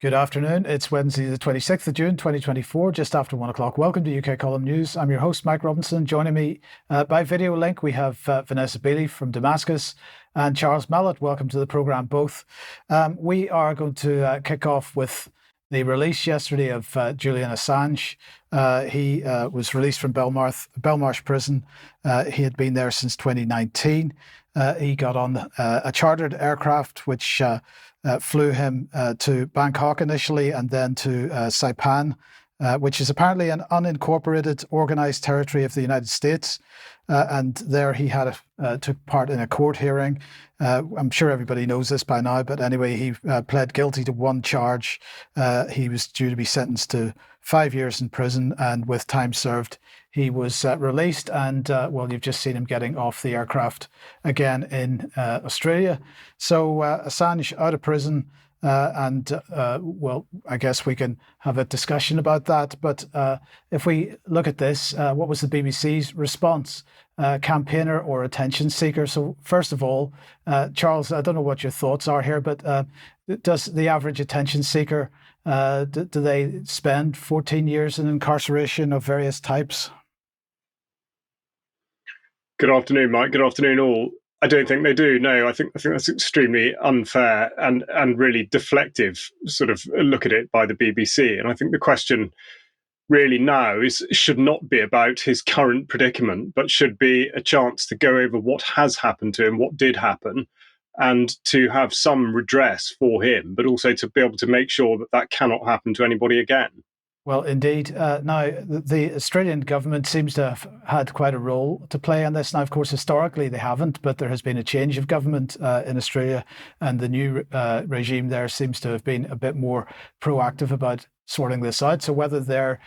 Good afternoon. It's Wednesday, the 26th of June, 2024, just after 1 o'clock. Welcome to UK Column News. I'm your host, Mike Robinson. Joining me by video link, we have Vanessa Beeley from Damascus and Charles Malet. Welcome to the programme, both. We are going to kick off with the release yesterday of Julian Assange. He was released from Belmarsh prison. He had been there since 2019. He got on a chartered aircraft, which flew him to Bangkok initially and then to Saipan, which is apparently an unincorporated organised territory of the United States. And there he had took part in a court hearing. I'm sure everybody knows this by now, but anyway, he pled guilty to one charge. He was due to be sentenced to 5 years in prison, and with time served, he was released. And well, you've just seen him getting off the aircraft again in Australia. So Assange out of prison. Well, I guess we can have a discussion about that. But if we look at this, what was the BBC's response? Campaigner or attention seeker? So first of all, Charles, I don't know what your thoughts are here, but does the average attention seeker, do they spend 14 years in incarceration of various types? Good afternoon, Mike. Good afternoon, all. I don't think they do. No, I think that's extremely unfair and really deflective sort of look at it by the BBC. And I think the question really now should not be about his current predicament, but should be a chance to go over what has happened to him, what did happen, and to have some redress for him, but also to be able to make sure that that cannot happen to anybody again. Well, indeed. Now, the Australian government seems to have had quite a role to play on this. Now, of course, historically they haven't, but there has been a change of government in Australia, and the new regime there seems to have been a bit more proactive about sorting this out. So whether their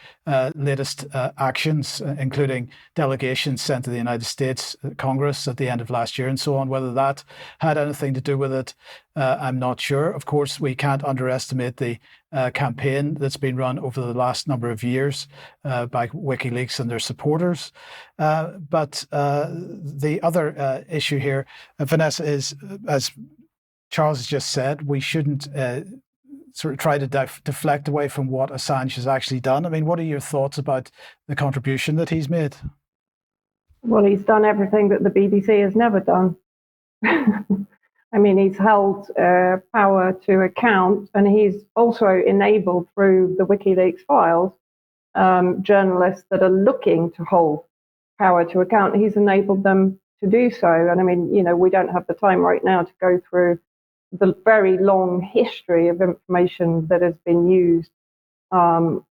latest actions, including delegations sent to the United States Congress at the end of last year and so on, whether that had anything to do with it, I'm not sure. Of course, we can't underestimate the campaign that's been run over the last number of years by WikiLeaks and their supporters. But the other issue here, Vanessa, is, as Charles has just said, we shouldn't sort of try to deflect away from what Assange has actually done. I mean, what are your thoughts about the contribution that he's made? Well, he's done everything that the BBC has never done. I mean, he's held power to account, and he's also enabled through the WikiLeaks files journalists that are looking to hold power to account. He's enabled them to do so. And I mean, you know, we don't have the time right now to go through the very long history of information that has been used for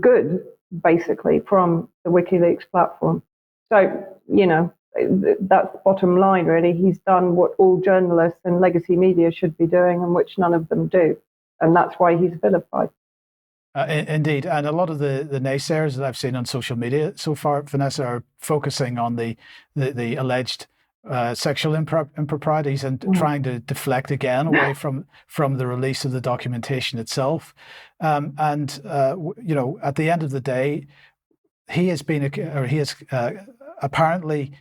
good, basically, from the WikiLeaks platform. So, you know, that's the bottom line, really. He's done what all journalists and legacy media should be doing, and which none of them do. And that's why he's vilified. Indeed. And a lot of the naysayers that I've seen on social media so far, Vanessa, are focusing on the alleged sexual improprieties and trying to deflect again away from the release of the documentation itself. You know, at the end of the day, he has apparently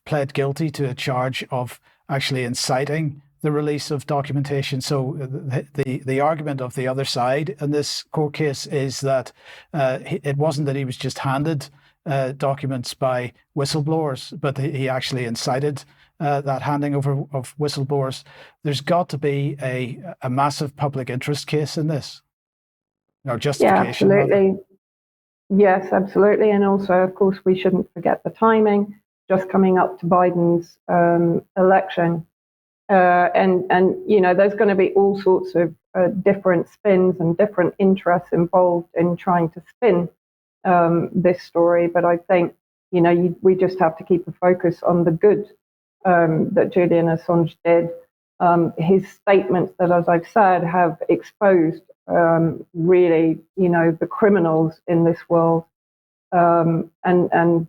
pled guilty to a charge of actually inciting the release of documentation. So the argument of the other side in this court case is that it wasn't that he was just handed documents by whistleblowers, but he actually incited that handing over of whistleblowers. There's got to be a massive public interest case in this, or justification. Yeah, absolutely. Yes, absolutely. And also, of course, we shouldn't forget the timing, just coming up to Biden's election. And you know, there's going to be all sorts of different spins and different interests involved in trying to spin this story. But I think, you know, we just have to keep a focus on the good that Julian Assange did. His statements that, as I've said, have exposed really, you know, the criminals in this world, and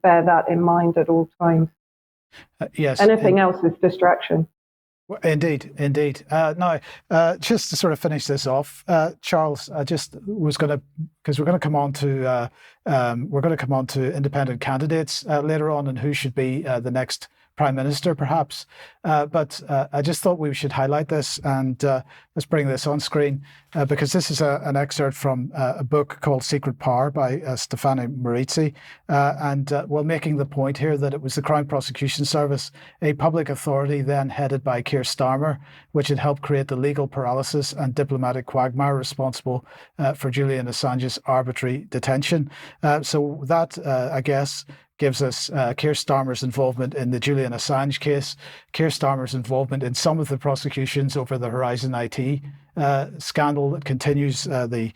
bear that in mind at all times. Yes. Anything else is distraction. Indeed. Now, just to sort of finish this off, Charles, I just was going to because we're going to come on to independent candidates later on and who should be the next Prime Minister, perhaps. But I just thought we should highlight this, and let's bring this on screen because this is an excerpt from a book called Secret Power by Stefano Marizzi, and while making the point here that it was the Crown Prosecution Service, a public authority then headed by Keir Starmer, which had helped create the legal paralysis and diplomatic quagmire responsible for Julian Assange's arbitrary detention. So that, I guess, gives us Keir Starmer's involvement in the Julian Assange case, Keir Starmer's involvement in some of the prosecutions over the Horizon IT scandal that continues. The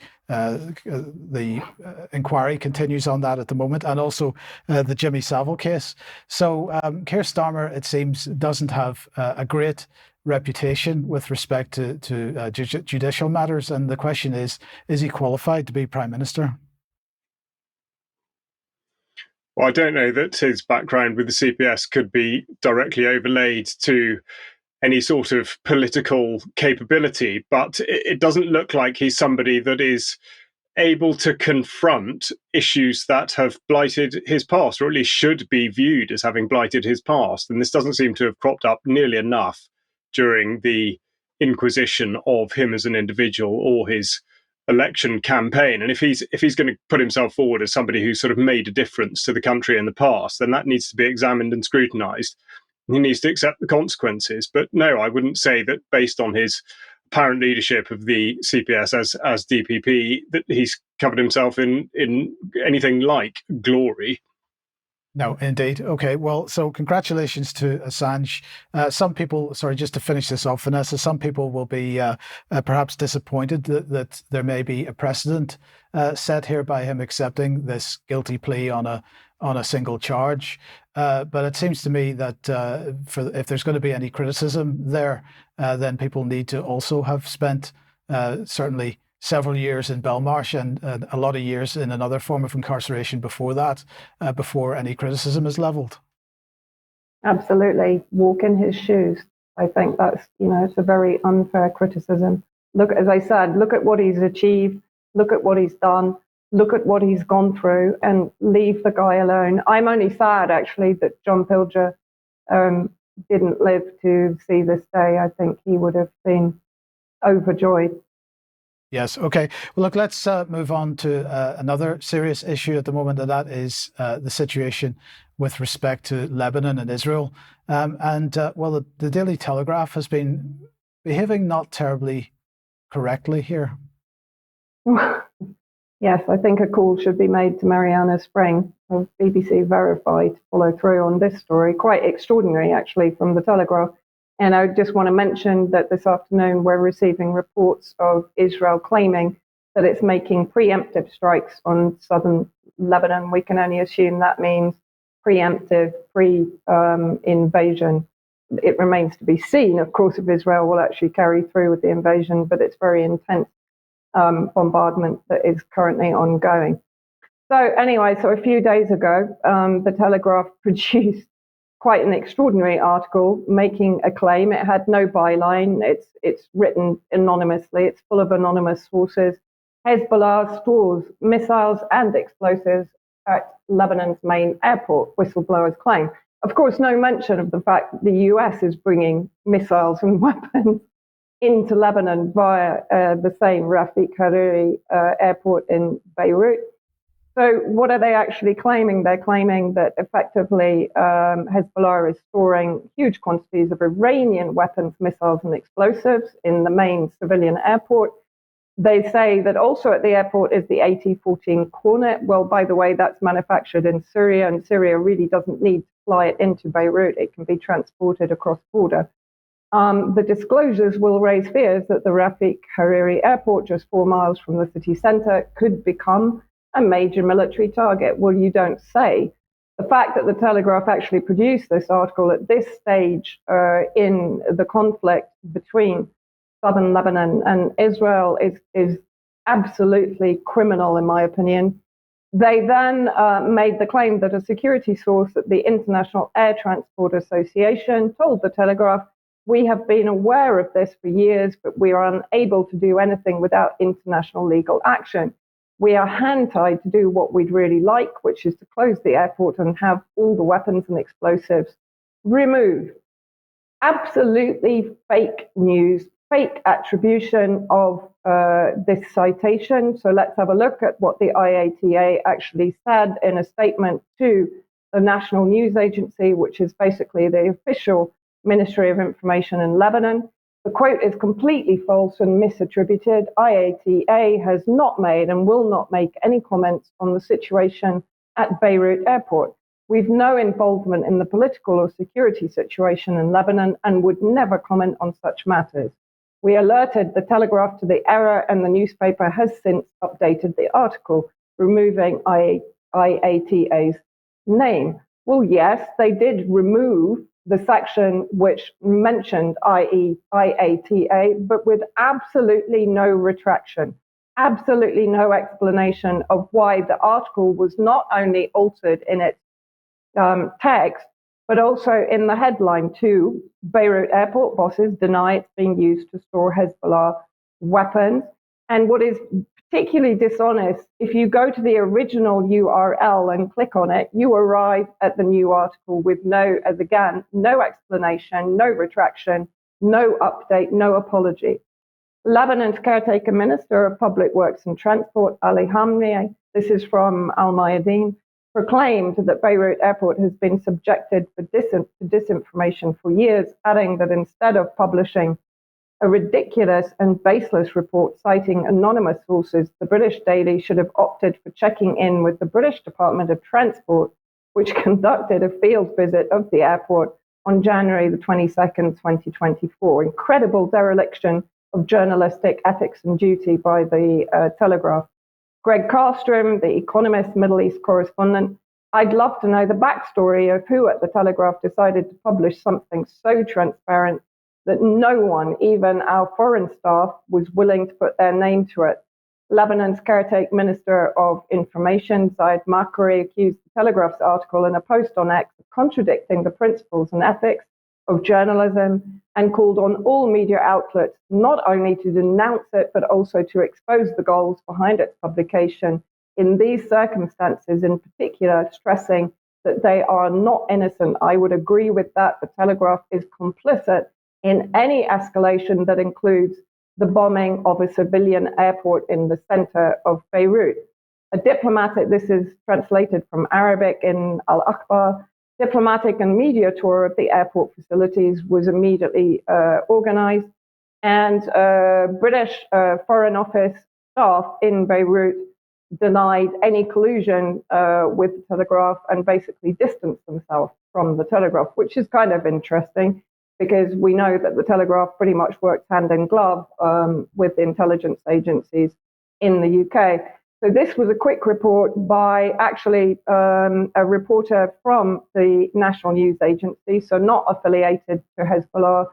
inquiry continues on that at the moment, and also the Jimmy Savile case. So Keir Starmer, it seems, doesn't have a great reputation with respect to judicial matters, and the question is he qualified to be Prime Minister? Well, I don't know that his background with the CPS could be directly overlaid to any sort of political capability, but it doesn't look like he's somebody that is able to confront issues that have blighted his past, or at least should be viewed as having blighted his past. And this doesn't seem to have cropped up nearly enough during the inquisition of him as an individual or his election campaign. And if he's going to put himself forward as somebody who's sort of made a difference to the country in the past, then that needs to be examined and scrutinized. He needs to accept the consequences. But no, I wouldn't say that based on his apparent leadership of the CPS as DPP that he's covered himself in anything like glory. No, indeed. Okay, well, so congratulations to Assange. Some people, sorry, just to finish this off, Vanessa, some people will be perhaps disappointed that there may be a precedent set here by him accepting this guilty plea on a single charge. But it seems to me that if there's going to be any criticism there, then people need to also have spent certainly several years in Belmarsh and a lot of years in another form of incarceration before that, before any criticism is levelled. Absolutely. Walk in his shoes. I think that's, it's a very unfair criticism. Look, as I said, look at what he's achieved, look at what he's done, look at what he's gone through, and leave the guy alone. I'm only sad, actually, that John Pilger didn't live to see this day. I think he would have been overjoyed. Yes. Okay. Well, look, let's move on to another serious issue at the moment, and that is the situation with respect to Lebanon and Israel. Well, the Daily Telegraph has been behaving not terribly correctly here. Yes, I think a call should be made to Mariana Spring of BBC Verified to follow through on this story. Quite extraordinary, actually, from the Telegraph. And I just want to mention that this afternoon we're receiving reports of Israel claiming that it's making preemptive strikes on southern Lebanon. We can only assume that means preemptive, pre-invasion. It remains to be seen, of course, if Israel will actually carry through with the invasion, but it's very intense bombardment that is currently ongoing. So anyway, so a few days ago, the Telegraph produced quite an extraordinary article making a claim. It had no byline. It's written anonymously. It's full of anonymous sources. Hezbollah stores missiles and explosives at Lebanon's main airport, whistleblowers claim. Of course, no mention of the fact that the US is bringing missiles and weapons into Lebanon via the same Rafik Hariri airport in Beirut. So what are they actually claiming? They're claiming that effectively Hezbollah is storing huge quantities of Iranian weapons, missiles, and explosives in the main civilian airport. They say that also at the airport is the AT-14 Cornet. Well, by the way, that's manufactured in Syria, and Syria really doesn't need to fly it into Beirut. It can be transported across border. The disclosures will raise fears that the Rafik Hariri airport, just 4 miles from the city center, could become a major military target. Well, you don't say. The fact that the Telegraph actually produced this article at this stage in the conflict between southern Lebanon and Israel is absolutely criminal, in my opinion. They then made the claim that a security source at the International Air Transport Association told the Telegraph, "We have been aware of this for years, but we are unable to do anything without international legal action." We are hand-tied to do what we'd really like, which is to close the airport and have all the weapons and explosives removed. Absolutely fake news, fake attribution of this citation. So let's have a look at what the IATA actually said in a statement to the National News Agency, which is basically the official Ministry of Information in Lebanon. The quote is completely false and misattributed. IATA has not made and will not make any comments on the situation at Beirut Airport. We've no involvement in the political or security situation in Lebanon and would never comment on such matters. We alerted the Telegraph to the error, and the newspaper has since updated the article, removing IATA's name. Well, yes, they did remove the section which mentioned IATA, but with absolutely no retraction, absolutely no explanation of why the article was not only altered in its text, but also in the headline too. Beirut airport bosses deny it's being used to store Hezbollah weapons. And what is particularly dishonest, if you go to the original URL and click on it, you arrive at the new article with no explanation, no retraction, no update, no apology. Lebanon's caretaker minister of Public Works and Transport, Ali Hamni, this is from Al Mayadeen, proclaimed that Beirut Airport has been subjected to disinformation for years, adding that instead of publishing a ridiculous and baseless report citing anonymous sources, the British Daily should have opted for checking in with the British Department of Transport, which conducted a field visit of the airport on January the 22nd, 2024. Incredible dereliction of journalistic ethics and duty by the Telegraph. Greg Carstrom, the Economist Middle East correspondent, I'd love to know the backstory of who at the Telegraph decided to publish something so transparent that no one, even our foreign staff, was willing to put their name to it. Lebanon's caretaker Minister of Information, Zaid Makari, accused the Telegraph's article in a post on X of contradicting the principles and ethics of journalism, and called on all media outlets not only to denounce it, but also to expose the goals behind its publication in these circumstances, in particular, stressing that they are not innocent. I would agree with that. The Telegraph is complicit in any escalation that includes the bombing of a civilian airport in the center of Beirut. This is translated from Arabic in Al Akhbar. Diplomatic and media tour of the airport facilities was immediately organized, and British Foreign Office staff in Beirut denied any collusion with the Telegraph and basically distanced themselves from the Telegraph, which is kind of interesting because we know that the Telegraph pretty much works hand in glove with intelligence agencies in the UK. So this was a quick report by actually a reporter from the National News Agency, so not affiliated to Hezbollah,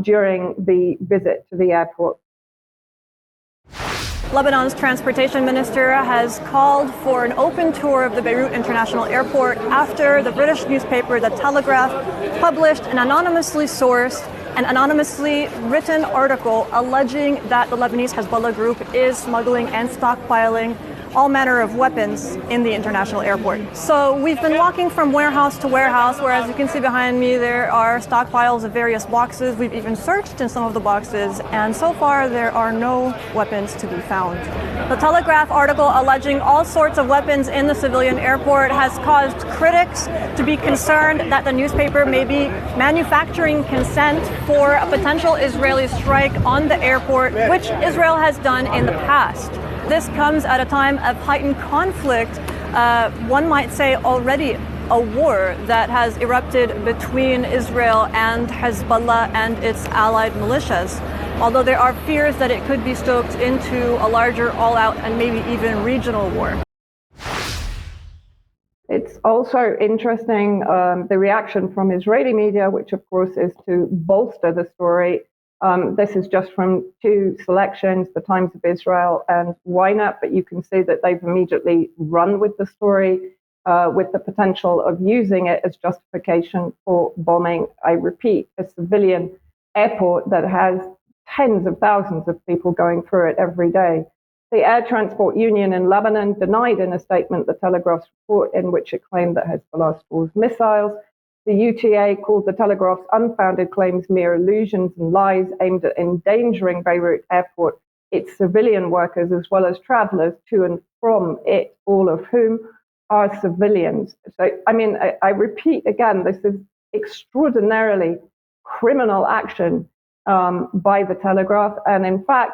during the visit to the airport. Lebanon's transportation minister has called for an open tour of the Beirut International Airport after the British newspaper The Telegraph published an anonymously sourced and anonymously written article alleging that the Lebanese Hezbollah group is smuggling and stockpiling all manner of weapons in the international airport. So we've been walking from warehouse to warehouse, where, as you can see behind me, there are stockpiles of various boxes. We've even searched in some of the boxes, and so far there are no weapons to be found. The Telegraph article alleging all sorts of weapons in the civilian airport has caused critics to be concerned that the newspaper may be manufacturing consent for a potential Israeli strike on the airport, which Israel has done in the past. This comes at a time of heightened conflict, one might say already a war that has erupted between Israel and Hezbollah and its allied militias, although there are fears that it could be stoked into a larger all-out and maybe even regional war. It's also interesting, the reaction from Israeli media, which of course is to bolster the story. This is just from two selections, the Times of Israel and Ynet, but you can see that they've immediately run with the story with the potential of using it as justification for bombing, I repeat, a civilian airport that has tens of thousands of people going through it every day. The Air Transport Union in Lebanon denied in a statement the Telegraph's report in which it claimed that Hezbollah stores missiles. The UTA called the Telegraph's unfounded claims mere illusions and lies aimed at endangering Beirut airport, its civilian workers, as well as travelers to and from it, all of whom are civilians. So, I mean, I repeat again, this is extraordinarily criminal action by the Telegraph. And in fact,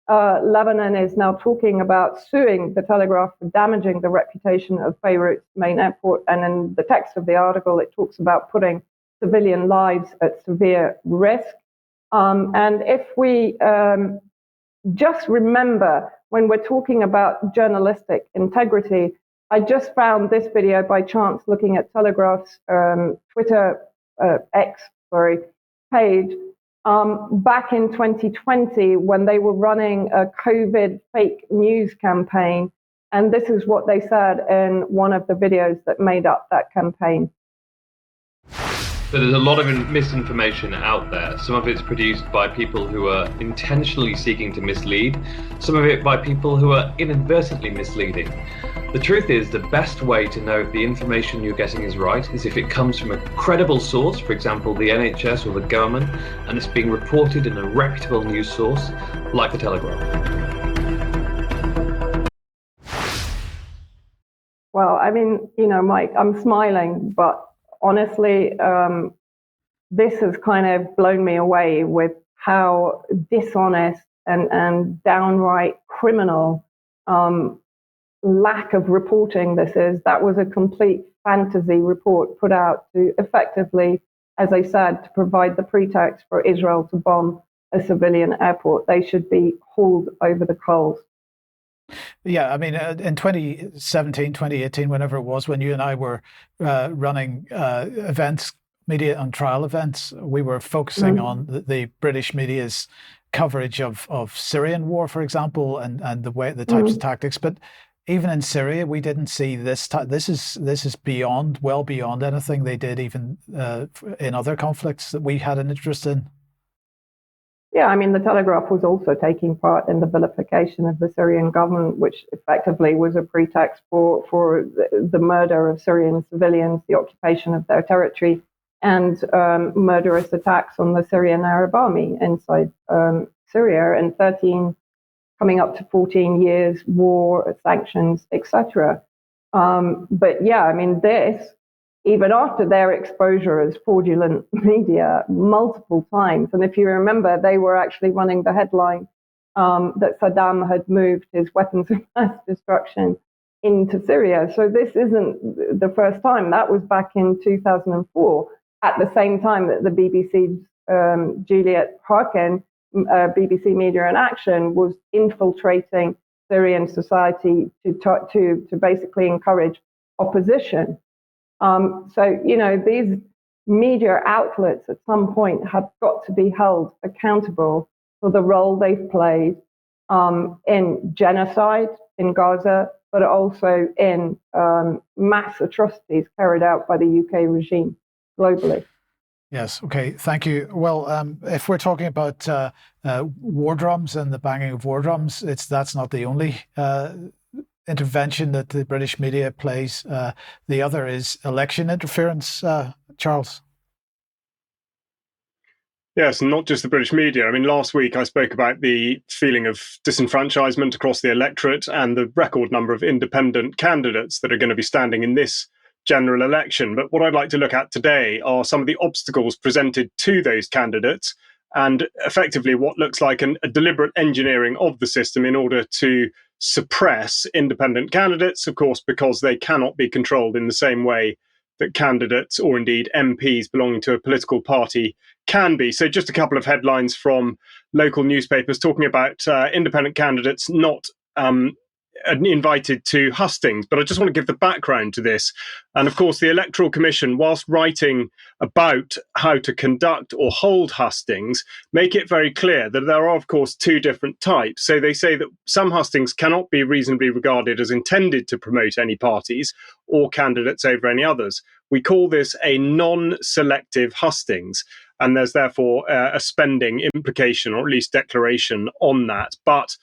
Lebanon is now talking about suing the Telegraph for damaging the reputation of Beirut's main airport. And in the text of the article, it talks about putting civilian lives at severe risk. And if we just remember, when we're talking about journalistic integrity, I just found this video by chance looking at Telegraph's Twitter page. Back in 2020, when they were running a COVID fake news campaign. And this is what they said in one of the videos that made up that campaign. So there's a lot of misinformation out there. Some of it's produced by people who are intentionally seeking to mislead, some of it by people who are inadvertently misleading. The truth is, the best way to know if the information you're getting is right is if it comes from a credible source, for example, the NHS or the government, and it's being reported in a reputable news source, like the Telegraph. Well, I mean, Mike, I'm smiling, but honestly, this has kind of blown me away with how dishonest and downright criminal lack of reporting this is. That was a complete fantasy report put out to effectively, as I said, to provide the pretext for Israel to bomb a civilian airport. They should be hauled over the coals. Yeah, I mean, in 2017, 2018, whenever it was, when you and I were running events, media and trial events, we were focusing on the British media's coverage of Syrian war, for example, and the types of tactics. But even in Syria, we didn't see this. This is well beyond anything they did even in other conflicts that we had an interest in. Yeah, I mean, the Telegraph was also taking part in the vilification of the Syrian government, which effectively was a pretext for the murder of Syrian civilians, the occupation of their territory, and murderous attacks on the Syrian Arab army inside Syria, and 13, coming up to 14 years, war, sanctions, etc. But yeah, I mean, this, even after their exposure as fraudulent media multiple times. And if you remember, they were actually running the headline that Saddam had moved his weapons of mass destruction into Syria. So this isn't the first time. That was back in 2004, at the same time that the BBC's Juliet Harkin, BBC Media in Action, was infiltrating Syrian society to basically encourage opposition. So, these media outlets at some point have got to be held accountable for the role they've played in genocide in Gaza, but also in mass atrocities carried out by the UK regime globally. Yes. Okay. Thank you. Well, if we're talking about war drums and the banging of war drums, that's not the only intervention that the British media plays. The other is election interference, Charles. Yes, not just the British media. I mean, last week I spoke about the feeling of disenfranchisement across the electorate and the record number of independent candidates that are going to be standing in this general election. But what I'd like to look at today are some of the obstacles presented to those candidates and effectively what looks like a deliberate engineering of the system in order to suppress independent candidates, of course, because they cannot be controlled in the same way that candidates or indeed MPs belonging to a political party can be. So just a couple of headlines from local newspapers talking about independent candidates not invited to hustings. But I just want to give the background to this. And of course, the Electoral Commission, whilst writing about how to conduct or hold hustings, make it very clear that there are, of course, two different types. So they say that some hustings cannot be reasonably regarded as intended to promote any parties or candidates over any others. We call this a non-selective hustings. And there's therefore a spending implication, or at least declaration on that. But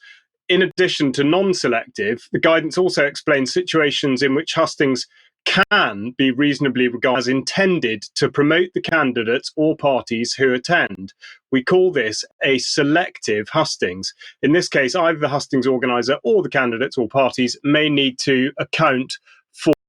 in addition to non-selective, the guidance also explains situations in which hustings can be reasonably regarded as intended to promote the candidates or parties who attend. We call this a selective hustings. In this case, either the hustings organizer or the candidates or parties may need to account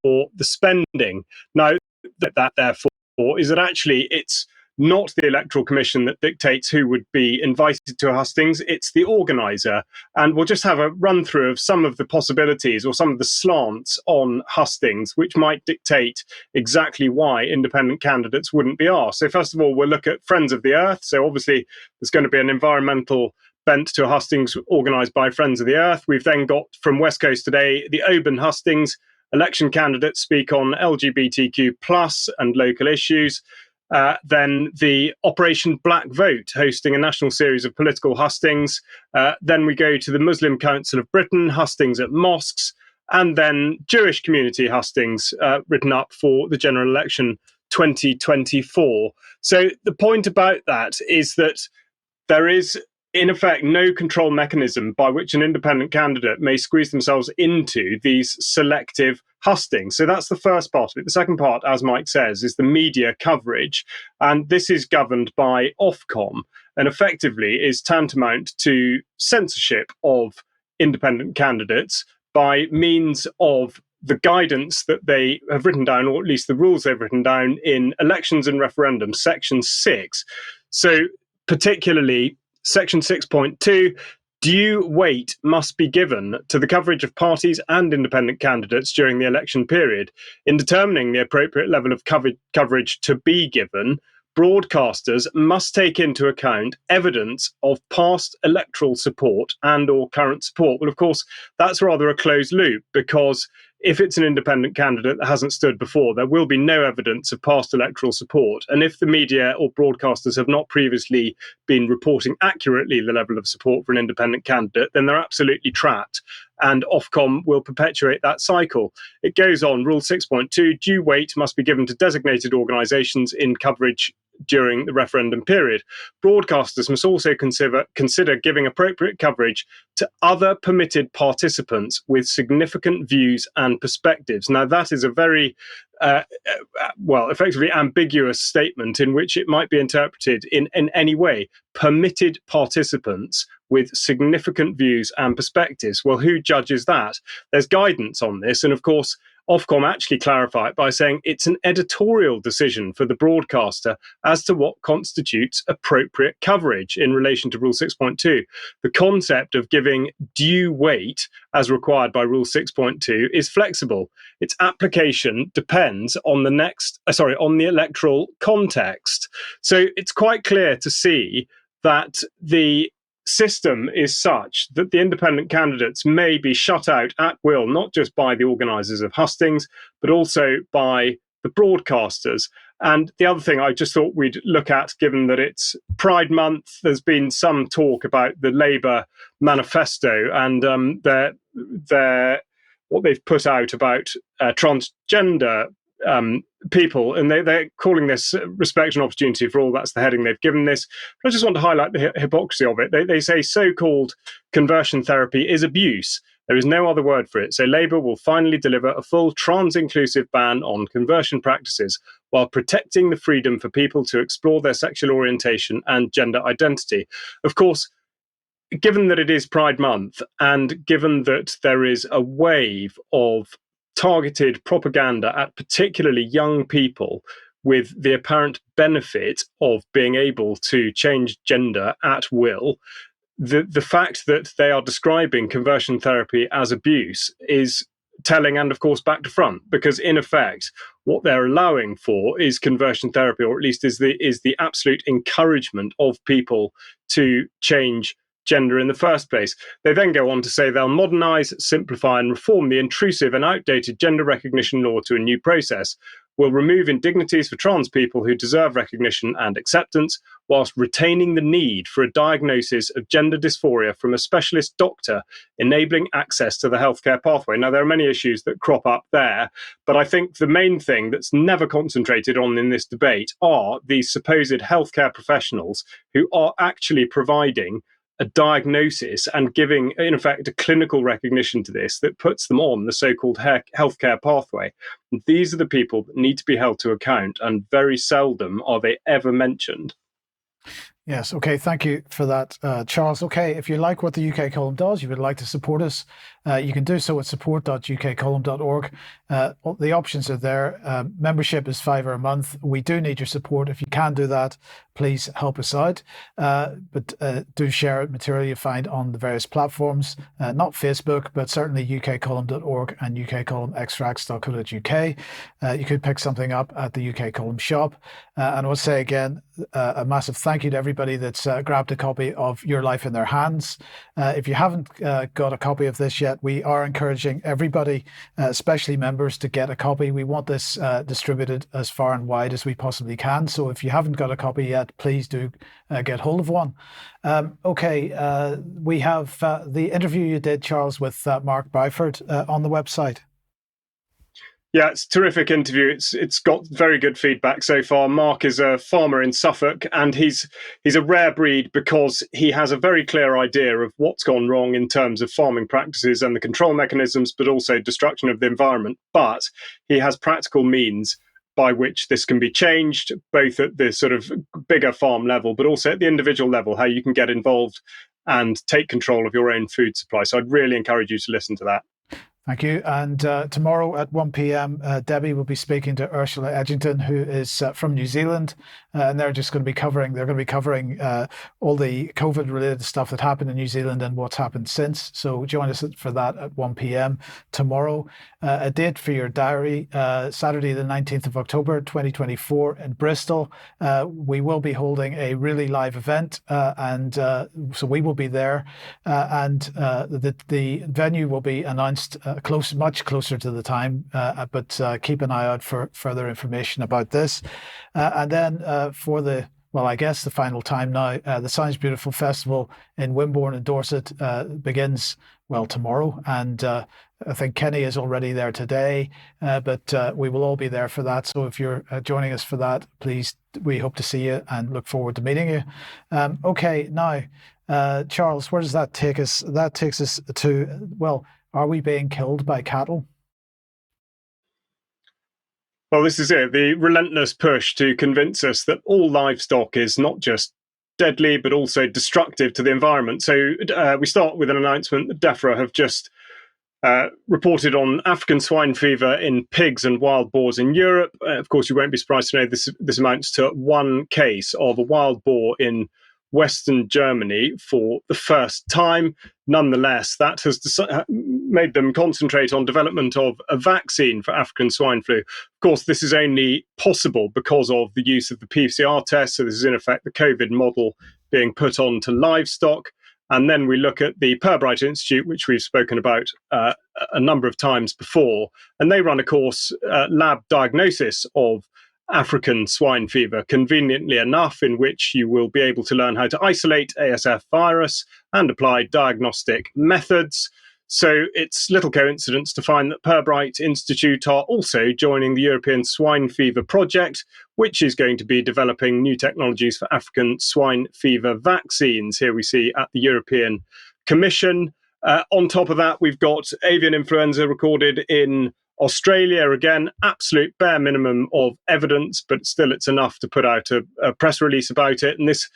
for the spending. Now, that therefore is that actually it's not the Electoral Commission that dictates who would be invited to hustings, it's the organiser. And we'll just have a run through of some of the possibilities or some of the slants on hustings, which might dictate exactly why independent candidates wouldn't be asked. So first of all, we'll look at Friends of the Earth. So obviously there's going to be an environmental bent to hustings organised by Friends of the Earth. We've then got from West Coast Today, the Oban hustings. Election candidates speak on LGBTQ plus and local issues. Then the Operation Black Vote, hosting a national series of political hustings. Then we go to the Muslim Council of Britain, hustings at mosques, and then Jewish community hustings written up for the general election 2024. So the point about that is that there is, in effect, no control mechanism by which an independent candidate may squeeze themselves into these selective hustings. So that's the first part of it. The second part, as Mike says, is the media coverage. And this is governed by Ofcom and effectively is tantamount to censorship of independent candidates by means of the guidance that they have written down, or at least the rules they've written down in Elections and Referendums, Section 6. So particularly Section 6.2, due weight must be given to the coverage of parties and independent candidates during the election period. In determining the appropriate level of coverage to be given, broadcasters must take into account evidence of past electoral support and or current support. Well, of course, that's rather a closed loop, because if it's an independent candidate that hasn't stood before, there will be no evidence of past electoral support. And if the media or broadcasters have not previously been reporting accurately the level of support for an independent candidate, then they're absolutely trapped. And Ofcom will perpetuate that cycle. It goes on, Rule 6.2, due weight must be given to designated organisations in coverage during the referendum period. Broadcasters must also consider giving appropriate coverage to other permitted participants with significant views and perspectives. Now, that is a very, effectively ambiguous statement in which it might be interpreted in any way. Permitted participants with significant views and perspectives. Well, who judges that? There's guidance on this. And of course, Ofcom actually clarified by saying it's an editorial decision for the broadcaster as to what constitutes appropriate coverage in relation to Rule 6.2. The concept of giving due weight as required by Rule 6.2 is flexible. Its application depends on the electoral context. So it's quite clear to see that the system is such that the independent candidates may be shut out at will, not just by the organisers of hustings, but also by the broadcasters. And the other thing I just thought we'd look at, given that it's Pride Month, there's been some talk about the Labour manifesto and what they've put out about transgender people, and they're calling this respect and opportunity for all. That's the heading they've given this. But I just want to highlight the hypocrisy of it. They say so-called conversion therapy is abuse. There is no other word for it. So Labour will finally deliver a full trans-inclusive ban on conversion practices while protecting the freedom for people to explore their sexual orientation and gender identity. Of course, given that it is Pride Month and given that there is a wave of targeted propaganda at particularly young people with the apparent benefit of being able to change gender at will, the fact that they are describing conversion therapy as abuse is telling, and of course back to front, because in effect what they're allowing for is conversion therapy, or at least is the absolute encouragement of people to change gender in the first place. They then go on to say they'll modernise, simplify and reform the intrusive and outdated gender recognition law to a new process, will remove indignities for trans people who deserve recognition and acceptance, whilst retaining the need for a diagnosis of gender dysphoria from a specialist doctor, enabling access to the healthcare pathway. Now, there are many issues that crop up there, but I think the main thing that's never concentrated on in this debate are these supposed healthcare professionals who are actually providing a diagnosis and giving, in effect, a clinical recognition to this that puts them on the so-called healthcare pathway. And these are the people that need to be held to account, and very seldom are they ever mentioned. Yes. Okay. Thank you for that, Charles. Okay. If you like what the UK Column does, you would like to support us, you can do so at support.ukcolumn.org. The options are there. Membership is £5 a month. We do need your support. If you can do that, please help us out. But do share it material you find on the various platforms, not Facebook, but certainly ukcolumn.org and ukcolumnextracts.co.uk. You could pick something up at the UK Column shop. And I will say again, a massive thank you to everybody that's grabbed a copy of Your Life in Their Hands. If you haven't got a copy of this yet, we are encouraging everybody, especially members, to get a copy. We want this distributed as far and wide as we possibly can. So if you haven't got a copy yet, please do get hold of one. Okay, we have the interview you did, Charles, with Mark Byford on the website. Yeah, it's a terrific interview. It's got very good feedback so far. Mark is a farmer in Suffolk, and he's a rare breed because he has a very clear idea of what's gone wrong in terms of farming practices and the control mechanisms, but also destruction of the environment. But he has practical means by which this can be changed, both at the sort of bigger farm level, but also at the individual level, how you can get involved and take control of your own food supply. So I'd really encourage you to listen to that. Thank you. And tomorrow at 1 p.m, Debbie will be speaking to Ursula Edgington, who is from New Zealand, and they're going to be covering all the COVID-related stuff that happened in New Zealand and what's happened since. So join us for that at 1 p.m. tomorrow. A date for your diary: Saturday, the 19th of October, 2024, in Bristol. We will be holding a really live event, and so we will be there, and the venue will be announced much closer to the time, but keep an eye out for further information about this. And then for the final time now, the Sounds Beautiful Festival in Wimborne and Dorset begins, tomorrow. And I think Kenny is already there today, but we will all be there for that. So if you're joining us for that, please, we hope to see you and look forward to meeting you. Okay, now, Charles, where does that take us? That takes us to, are we being killed by cattle? Well, this is it, the relentless push to convince us that all livestock is not just deadly, but also destructive to the environment. So we start with an announcement that DEFRA have just reported on African swine fever in pigs and wild boars in Europe. Of course, you won't be surprised to know this amounts to one case of a wild boar in Western Germany for the first time. Nonetheless, that has made them concentrate on development of a vaccine for African swine flu. Of course, this is only possible because of the use of the PCR test. So this is in effect the COVID model being put on to livestock. And then we look at the Pirbright Institute, which we've spoken about a number of times before, and they run a course, lab diagnosis of African swine fever, conveniently enough, in which you will be able to learn how to isolate ASF virus and apply diagnostic methods. So it's little coincidence to find that Pirbright Institute are also joining the European Swine Fever Project, which is going to be developing new technologies for African swine fever vaccines. Here we see at the European Commission. On top of that, we've got avian influenza recorded in Australia. Again, absolute bare minimum of evidence, but still it's enough to put out a press release about it. And this,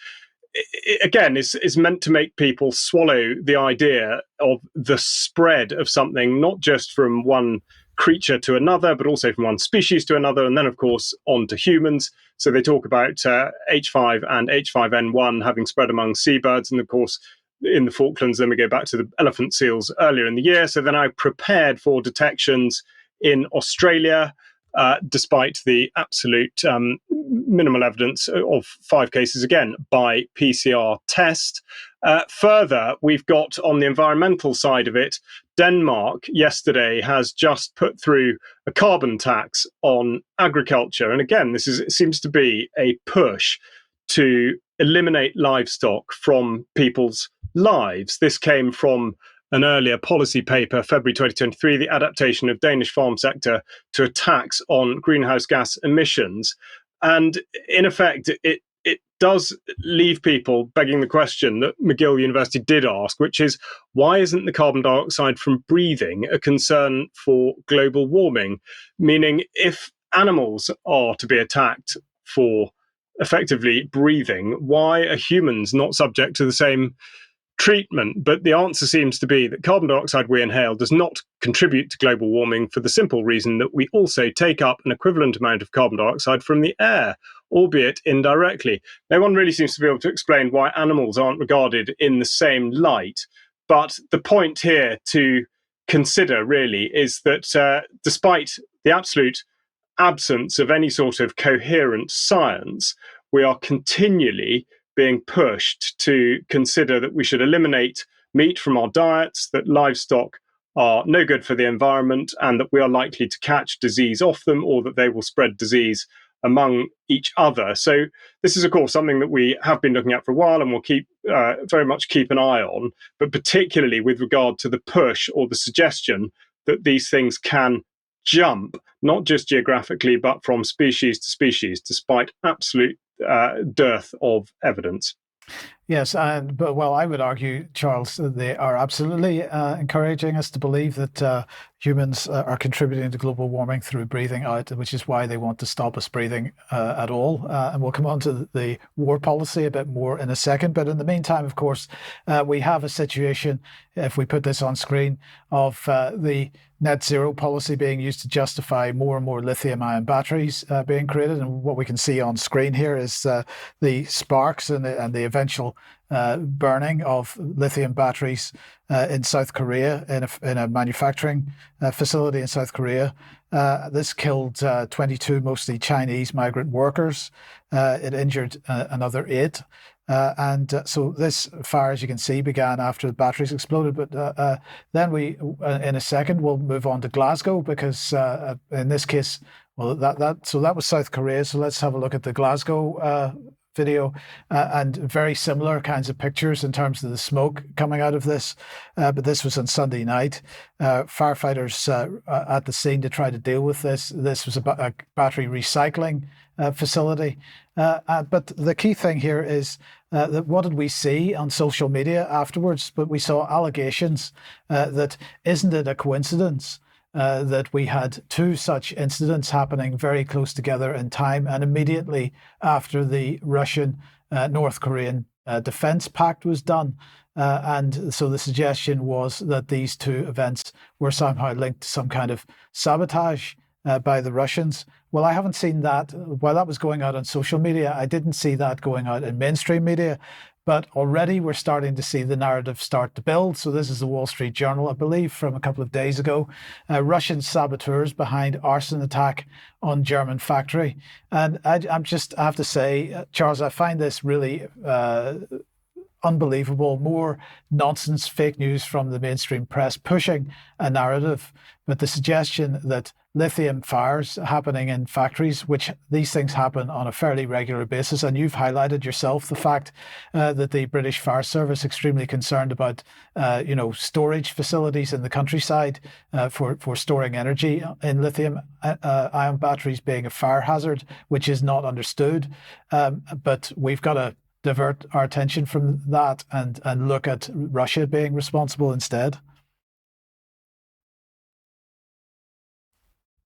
again, is meant to make people swallow the idea of the spread of something, not just from one creature to another, but also from one species to another, and then, of course, on to humans. So they talk about H5 and H5N1 having spread among seabirds, and of course, in the Falklands, then we go back to the elephant seals earlier in the year. So they're now prepared for detections in Australia, despite the absolute minimal evidence of 5 cases, again, by PCR test. Further, we've got on the environmental side of it, Denmark yesterday has just put through a carbon tax on agriculture. And again, seems to be a push to eliminate livestock from people's lives. This came from an earlier policy paper, February 2023, the adaptation of Danish farm sector to a tax on greenhouse gas emissions. And in effect, it does leave people begging the question that McGill University did ask, which is, why isn't the carbon dioxide from breathing a concern for global warming? Meaning, if animals are to be attacked for effectively breathing, why are humans not subject to the same treatment? But the answer seems to be that carbon dioxide we inhale does not contribute to global warming, for the simple reason that we also take up an equivalent amount of carbon dioxide from the air, albeit indirectly. No one really seems to be able to explain why animals aren't regarded in the same light. But the point here to consider really is that despite the absolute absence of any sort of coherent science, we are continually being pushed to consider that we should eliminate meat from our diets, that livestock are no good for the environment, and that we are likely to catch disease off them, or that they will spread disease among each other. So this is, of course, something that we have been looking at for a while and will keep very much keep an eye on, but particularly with regard to the push or the suggestion that these things can jump, not just geographically, but from species to species, despite absolute dearth of evidence. Yes, but I would argue, Charles, they are absolutely encouraging us to believe that humans are contributing to global warming through breathing out, which is why they want to stop us breathing at all. And we'll come on to the war policy a bit more in a second. But in the meantime, of course, we have a situation, if we put this on screen, of the net zero policy being used to justify more and more lithium-ion batteries being created. And what we can see on screen here is the sparks and the eventual burning of lithium batteries in South Korea, in a manufacturing facility in South Korea. This killed 22 mostly Chinese migrant workers. It injured another 8. So this fire, as you can see, began after the batteries exploded. But then we, in a second, we'll move on to Glasgow, because in this case, well, that was South Korea. So let's have a look at the Glasgow video, and very similar kinds of pictures in terms of the smoke coming out of this. But this was on Sunday night. Firefighters at the scene to try to deal with this. This was a battery recycling facility. But the key thing here is that what did we see on social media afterwards? But we saw allegations that isn't it a coincidence that we had 2 such incidents happening very close together in time, and immediately after the Russian North Korean defense pact was done. And so the suggestion was that these 2 events were somehow linked to some kind of sabotage by the Russians. Well, I haven't seen that. While that was going out on social media, I didn't see that going out in mainstream media. But already we're starting to see the narrative start to build. So this is the Wall Street Journal, I believe, from a couple of days ago. Russian saboteurs behind arson attack on German factory. And I have to say, Charles, I find this really unbelievable. More nonsense, fake news from the mainstream press pushing a narrative. But the suggestion that lithium fires happening in factories, which these things happen on a fairly regular basis. And you've highlighted yourself the fact that the British Fire Service extremely concerned about, storage facilities in the countryside for storing energy in lithium ion batteries being a fire hazard, which is not understood. But we've got to divert our attention from that and look at Russia being responsible instead.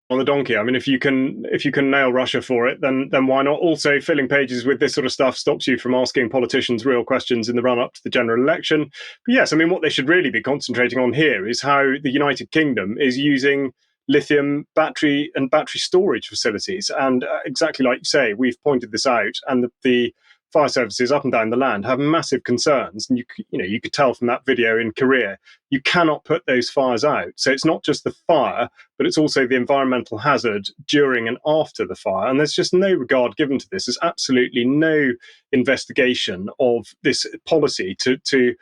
On the donkey. I mean, if you can nail Russia for it, then why not? Also, filling pages with this sort of stuff stops you from asking politicians real questions in the run up to the general election. But yes, I mean, what they should really be concentrating on here is how the United Kingdom is using lithium battery and battery storage facilities. And exactly like you say, we've pointed this out, and the fire services up and down the land have massive concerns. And you could tell from that video in Korea, you cannot put those fires out. So it's not just the fire, but it's also the environmental hazard during and after the fire. And there's just no regard given to this. There's absolutely no investigation of this policy to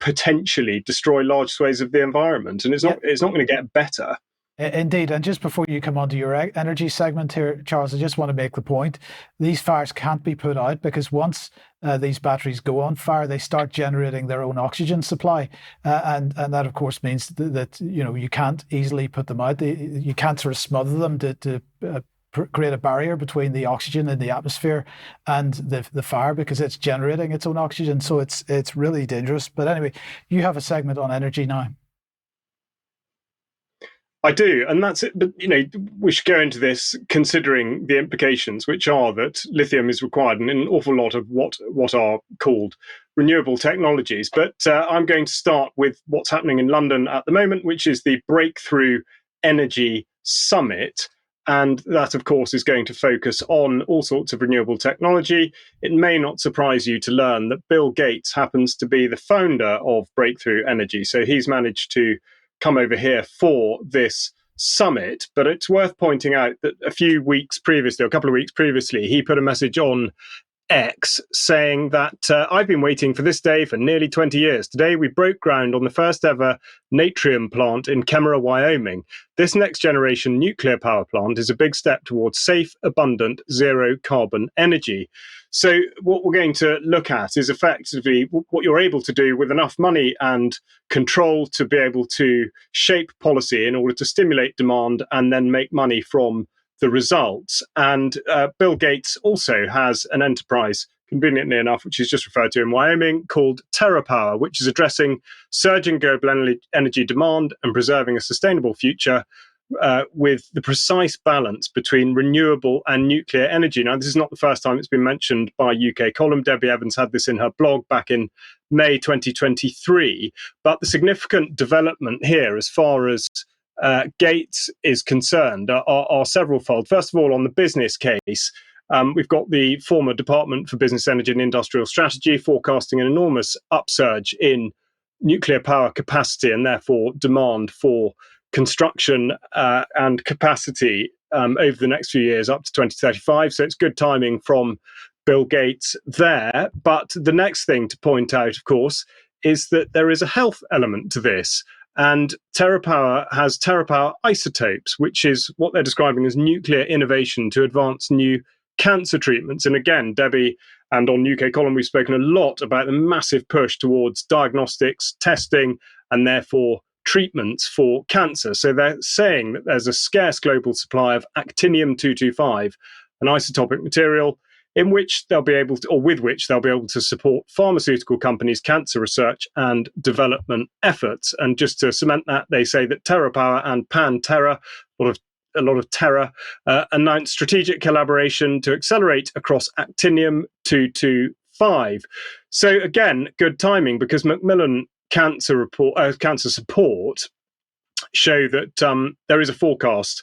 potentially destroy large swathes of the environment. And it's not going to get better. Indeed. And just before you come on to your energy segment here, Charles, I just want to make the point. These fires can't be put out because once these batteries go on fire, they start generating their own oxygen supply. And that, of course, means that you can't easily put them out. You can't sort of smother them to create a barrier between the oxygen in the atmosphere and the fire, because it's generating its own oxygen. So it's really dangerous. But anyway, you have a segment on energy now. I do, and that's it. But we should go into this considering the implications, which are that lithium is required in an awful lot of what are called renewable technologies. But I'm going to start with what's happening in London at the moment, which is the Breakthrough Energy Summit. And that, of course, is going to focus on all sorts of renewable technology. It may not surprise you to learn that Bill Gates happens to be the founder of Breakthrough Energy. So he's managed to come over here for this summit. But it's worth pointing out that a couple of weeks previously, he put a message on X saying that I've been waiting for this day for nearly 20 years. Today we broke ground on the first ever Natrium plant in Kemmerer, Wyoming. This next generation nuclear power plant is a big step towards safe, abundant, zero carbon energy. So what we're going to look at is effectively what you're able to do with enough money and control to be able to shape policy in order to stimulate demand and then make money from the results. And Bill Gates also has an enterprise, conveniently enough, which is just referred to in Wyoming, called TerraPower, which is addressing surging global energy demand and preserving a sustainable future with the precise balance between renewable and nuclear energy. Now, this is not the first time it's been mentioned by UK column. Debbie Evans had this in her blog back in May 2023. But the significant development here, as far as Gates is concerned, are severalfold. First of all, on the business case, we've got the former Department for Business, Energy and Industrial Strategy forecasting an enormous upsurge in nuclear power capacity and therefore demand for construction and capacity over the next few years up to 2035. So it's good timing from Bill Gates there. But the next thing to point out, of course, is that there is a health element to this. And TerraPower has TerraPower isotopes, which is what they're describing as nuclear innovation to advance new cancer treatments. And again, Debbie, and on UK column, we've spoken a lot about the massive push towards diagnostics, testing, and therefore treatments for cancer. So they're saying that there's a scarce global supply of actinium-225, an isotopic material in which they'll be able to, or with which they'll be able to support pharmaceutical companies' cancer research and development efforts. And just to cement that, they say that TerraPower and PanTerra, a lot of terror, announced strategic collaboration to accelerate across actinium-225. So again, good timing, because Macmillan Cancer Support show that there is a forecast.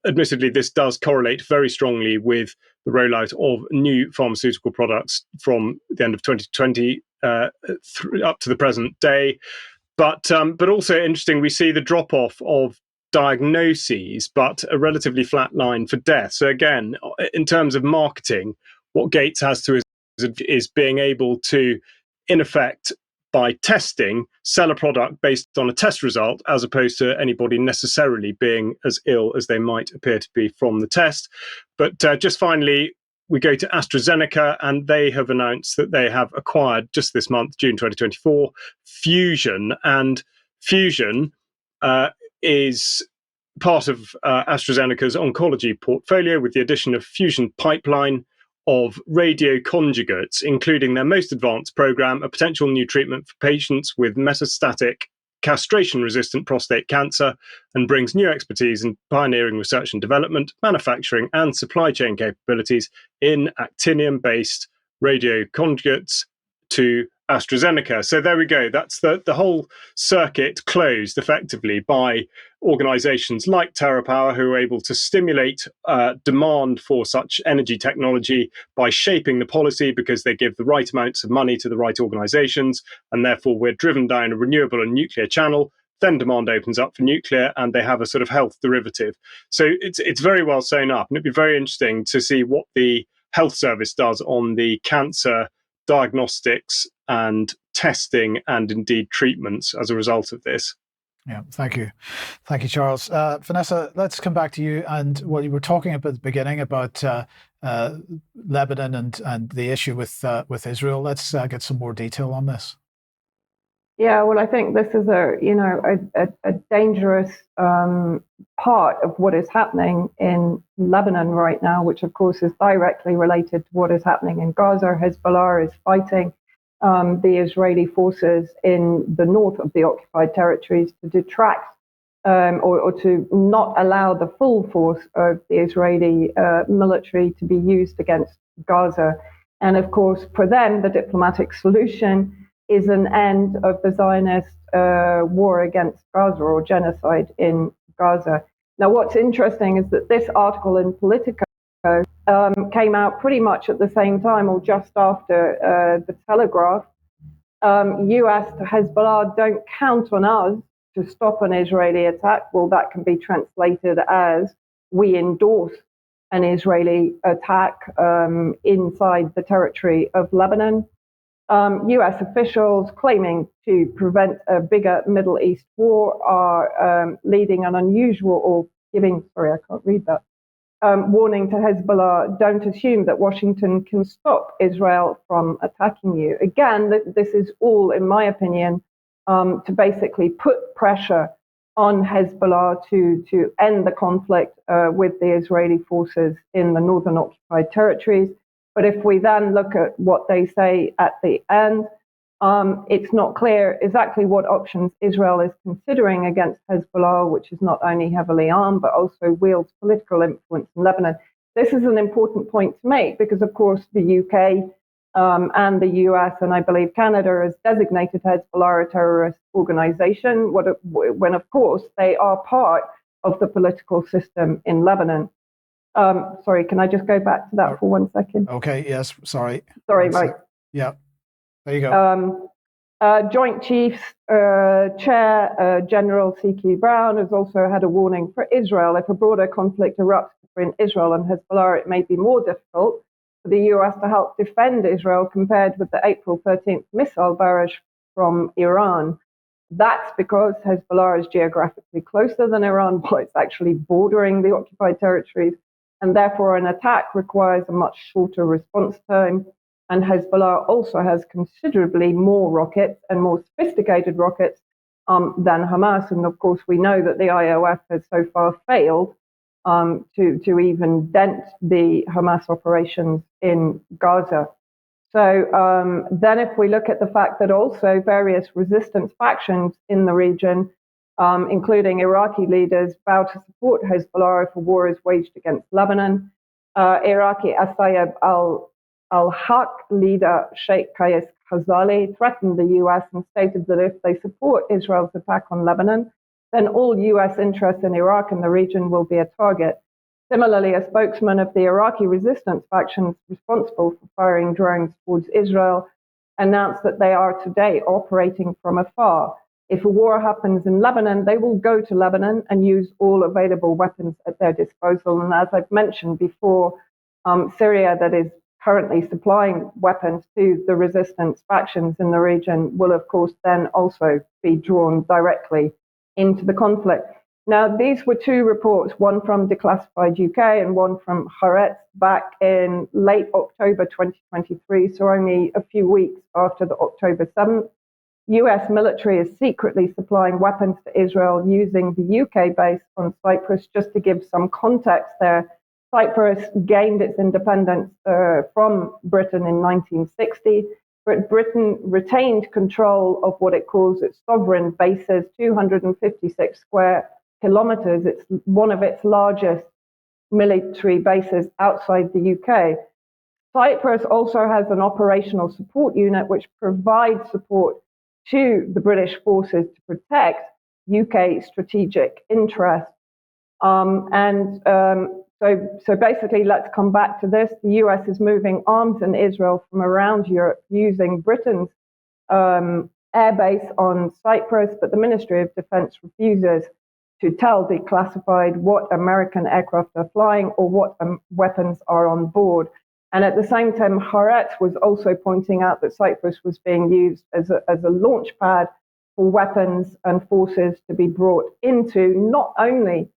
Admittedly, this does correlate very strongly with the rollout of new pharmaceutical products from the end of 2020 up to the present day. But also interesting, we see the drop-off of diagnoses, but a relatively flat line for death. So again, in terms of marketing, what Gates has to is being able to, in effect, by testing, sell a product based on a test result, as opposed to anybody necessarily being as ill as they might appear to be from the test. But just finally, we go to AstraZeneca, and they have announced that they have acquired just this month, June 2024, Fusion. And Fusion is part of AstraZeneca's oncology portfolio, with the addition of Fusion Pipeline of radioconjugates, including their most advanced program, a potential new treatment for patients with metastatic castration-resistant prostate cancer, and brings new expertise in pioneering research and development, manufacturing, and supply chain capabilities in actinium-based radioconjugates to AstraZeneca. So there we go. That's the whole circuit closed effectively by organizations like TerraPower, who are able to stimulate demand for such energy technology by shaping the policy, because they give the right amounts of money to the right organizations, and therefore we're driven down a renewable and nuclear channel. Then demand opens up for nuclear, and they have a sort of health derivative. So it's very well sewn up, and it'd be very interesting to see what the health service does on the cancer diagnostics and testing and indeed treatments as a result of this. Yeah, thank you, Charles. Vanessa, let's come back to you and what you were talking about at the beginning about Lebanon and the issue with Israel. Let's get some more detail on this. Yeah, well, I think this is a dangerous part of what is happening in Lebanon right now, which of course is directly related to what is happening in Gaza. Hezbollah is fighting the Israeli forces in the north of the occupied territories to detract or to not allow the full force of the Israeli military to be used against Gaza. And of course, for them, the diplomatic solution is an end of the Zionist war against Gaza or genocide in Gaza. Now, what's interesting is that this article in Politico came out pretty much at the same time or just after the Telegraph. US to Hezbollah, don't count on us to stop an Israeli attack. Well, that can be translated as we endorse an Israeli attack inside the territory of Lebanon. US officials claiming to prevent a bigger Middle East war are leading an unusual or giving, sorry, I can't read that, warning to Hezbollah, don't assume that Washington can stop Israel from attacking you. Again, this is all, in my opinion, to basically put pressure on Hezbollah to end the conflict with the Israeli forces in the northern occupied territories. But if we then look at what they say at the end, it's not clear exactly what options Israel is considering against Hezbollah, which is not only heavily armed, but also wields political influence in Lebanon. This is an important point to make because, of course, the UK and the US, and I believe Canada, has designated Hezbollah a terrorist organization, when, of course, they are part of the political system in Lebanon. Sorry, can I just go back to that for 1 second? Okay, yes, sorry. Sorry, Mike. Yeah, there you go. Joint Chiefs Chair General C.Q. Brown has also had a warning for Israel. If a broader conflict erupts between Israel and Hezbollah, it may be more difficult for the US to help defend Israel compared with the April 13th missile barrage from Iran. That's because Hezbollah is geographically closer than Iran, but it's actually bordering the occupied territories, and therefore an attack requires a much shorter response time. And Hezbollah also has considerably more rockets and more sophisticated rockets than Hamas. And of course, we know that the IOF has so far failed to even dent the Hamas operations in Gaza. So then if we look at the fact that also various resistance factions in the region, including Iraqi leaders, vow to support Hezbollah if a war is waged against Lebanon. Iraqi Asayeb al-Haq leader Sheikh Qais Khazali threatened the US and stated that if they support Israel's attack on Lebanon, then all US interests in Iraq and the region will be a target. Similarly, a spokesman of the Iraqi resistance factions responsible for firing drones towards Israel announced that they are today operating from afar. If a war happens in Lebanon, they will go to Lebanon and use all available weapons at their disposal. And as I've mentioned before, Syria, that is currently supplying weapons to the resistance factions in the region, will of course then also be drawn directly into the conflict. Now, these were two reports, one from Declassified UK and one from Haaretz back in late October 2023, so only a few weeks after the October 7th. US military is secretly supplying weapons to Israel using the UK base on Cyprus. Just to give some context there, Cyprus gained its independence from Britain in 1960, but Britain retained control of what it calls its sovereign bases, 256 square kilometers. It's one of its largest military bases outside the UK. Cyprus also has an operational support unit which provides support to the British forces to protect UK strategic interests. So basically, let's come back to this. The US is moving arms in Israel from around Europe using Britain's airbase on Cyprus, but the Ministry of Defense refuses to tell Declassified what American aircraft are flying or what weapons are on board. And at the same time, Haaretz was also pointing out that Cyprus was being used as a launch pad for weapons and forces to be brought into not only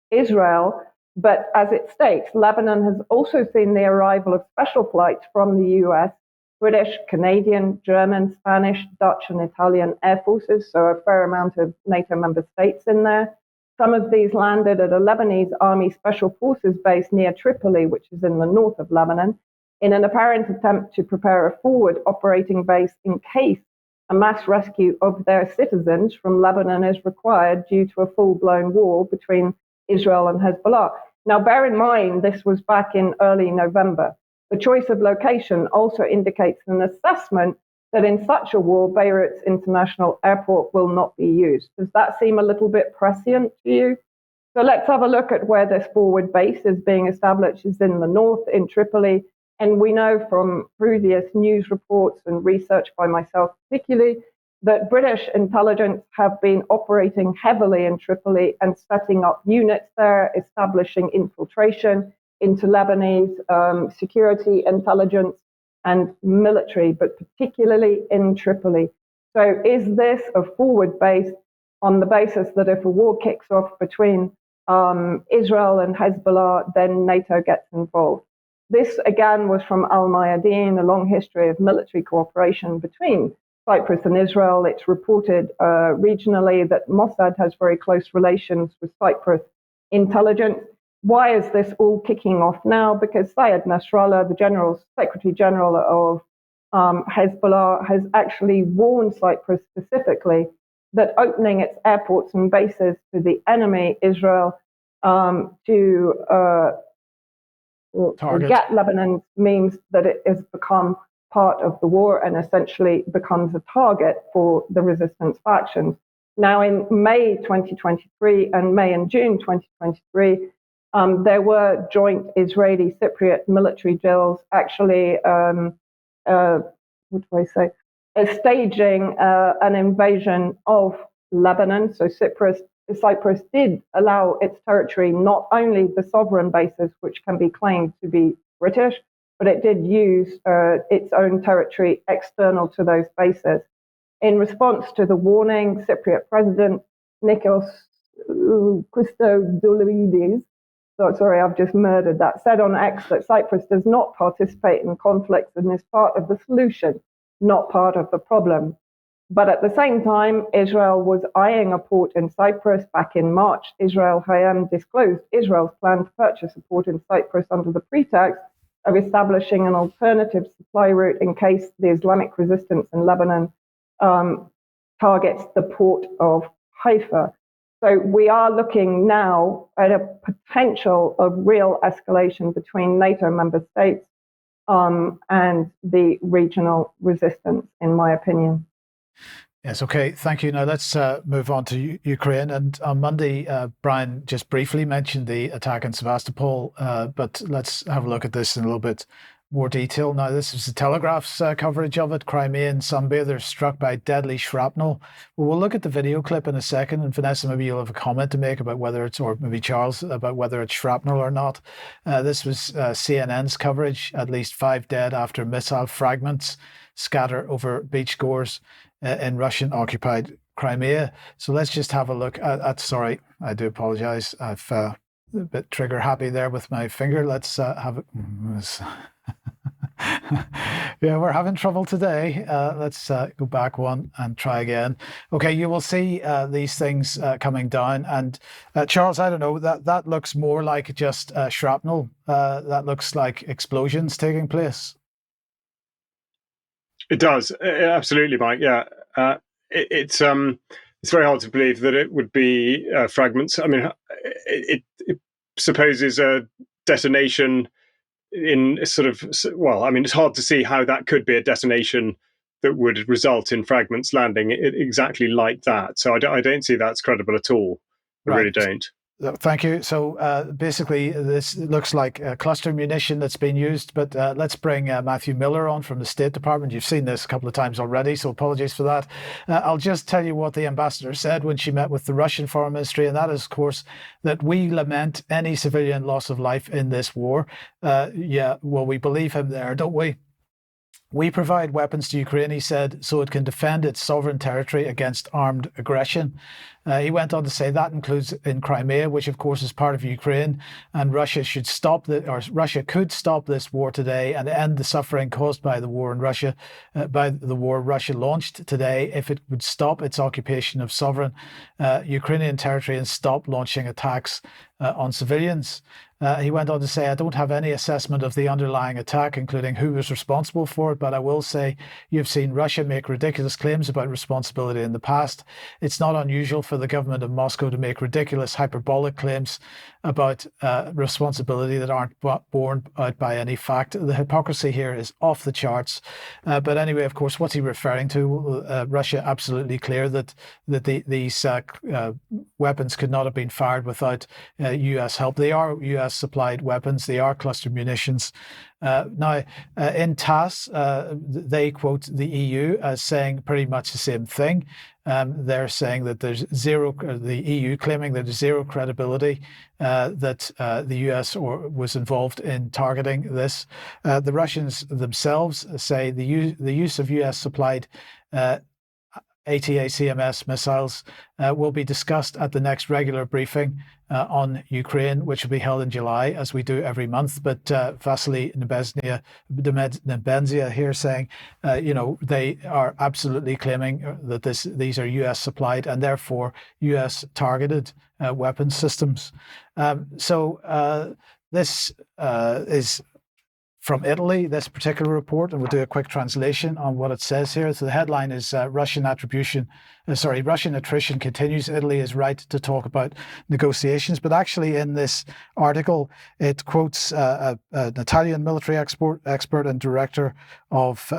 Israel, but as it states, Lebanon has also seen the arrival of special flights from the US British, Canadian, German, Spanish, Dutch, and Italian air forces, so a fair amount of NATO member states in there. Some of these landed at a Lebanese Army Special Forces base near Tripoli, which is in the north of Lebanon, in an apparent attempt to prepare a forward operating base in case a mass rescue of their citizens from Lebanon is required due to a full-blown war between Israel and Hezbollah. Now, bear in mind, this was back in early November. The choice of location also indicates an assessment that in such a war, Beirut's international airport will not be used. Does that seem a little bit prescient to you? So let's have a look at where this forward base is being established. It's in the north, in Tripoli. And we know from previous news reports and research by myself particularly, that British intelligence have been operating heavily in Tripoli and setting up units there, establishing infiltration into Lebanese security, intelligence, and military, but particularly in Tripoli. So is this a forward base on the basis that if a war kicks off between Israel and Hezbollah, then NATO gets involved? This, again, was from Al-Mayadeen, a long history of military cooperation between Cyprus and Israel. It's reported regionally that Mossad has very close relations with Cyprus intelligence. Why is this all kicking off now? Because Sayed Nasrallah, the Secretary General of Hezbollah, has actually warned Cyprus specifically that opening its airports and bases to the enemy, Israel, to get Lebanon means that it has become part of the war and essentially becomes a target for the resistance factions. Now, in May 2023 and May and June 2023, there were joint Israeli Cypriot military drills actually, staging an invasion of Lebanon. So Cyprus did allow its territory, not only the sovereign bases, which can be claimed to be British, but it did use its own territory external to those bases. In response to the warning, Cypriot President Nikos Christodoulides, I've just murdered that, said on X that Cyprus does not participate in conflicts and is part of the solution, not part of the problem. But at the same time, Israel was eyeing a port in Cyprus. Back in March, Israel Hayam disclosed Israel's plan to purchase a port in Cyprus under the pretext of establishing an alternative supply route in case the Islamic resistance in Lebanon targets the port of Haifa. So we are looking now at a potential of real escalation between NATO member states and the regional resistance, in my opinion. Yes, okay, thank you. Now let's move on to Ukraine. And on Monday, Brian just briefly mentioned the attack in Sevastopol, but let's have a look at this in a little bit more detail. Now, this is the Telegraph's coverage of it. Crimea and Sunbury, they're struck by deadly shrapnel. Well, we'll look at the video clip in a second, and Vanessa, maybe you'll have a comment to make about whether it's, or maybe Charles, about whether it's shrapnel or not. This was CNN's coverage. At least 5 dead after missile fragments scatter over beachgoers in Russian-occupied Crimea. So let's just have a look at sorry, I do apologize. I've a bit trigger happy there with my finger. Let's have it. Yeah, we're having trouble today. Let's go back one and try again. Okay, you will see these things coming down. And Charles, I don't know, that looks more like just shrapnel. That looks like explosions taking place. It does, absolutely, Mike. Yeah, it's very hard to believe that it would be fragments. I mean, it supposes a detonation in sort of, well, I mean, it's hard to see how that could be a detonation that would result in fragments landing exactly like that. So I don't see that's credible at all. I really don't. Thank you. So basically, this looks like a cluster munition that's been used, but let's bring Matthew Miller on from the State Department. You've seen this a couple of times already, so apologies for that. I'll just tell you what the ambassador said when she met with the Russian Foreign Ministry, and that is, of course, that we lament any civilian loss of life in this war. Yeah, well, we believe him there, don't we? We provide weapons to Ukraine, he said, so it can defend its sovereign territory against armed aggression. He went on to say that includes in Crimea, which of course is part of Ukraine, and Russia could stop this war today and end the suffering caused by the war in Russia, by the war Russia launched today, if it would stop its occupation of sovereign Ukrainian territory and stop launching attacks on civilians. He went on to say, I don't have any assessment of the underlying attack, including who was responsible for it, but I will say you've seen Russia make ridiculous claims about responsibility in the past. It's not unusual for the government of Moscow to make ridiculous hyperbolic claims about responsibility that aren't borne out by any fact. The hypocrisy here is off the charts. But anyway, of course, what's he referring to? Russia absolutely clear that these weapons could not have been fired without US help. They are US supplied weapons. They are cluster munitions. Now, in TASS, they quote the EU as saying pretty much the same thing. They're saying that there's the EU claiming that there's zero credibility that the US was involved in targeting this. The Russians themselves say the use of US supplied ATACMS missiles will be discussed at the next regular briefing on Ukraine, which will be held in July, as we do every month. But Vasily Nebenzia here saying, they are absolutely claiming that these are US supplied and therefore US targeted weapon systems. This is from Italy, this particular report, and we'll do a quick translation on what it says here. So the headline is Russian attrition continues. Italy is right to talk about negotiations. But actually in this article, it quotes an Italian military expert and director of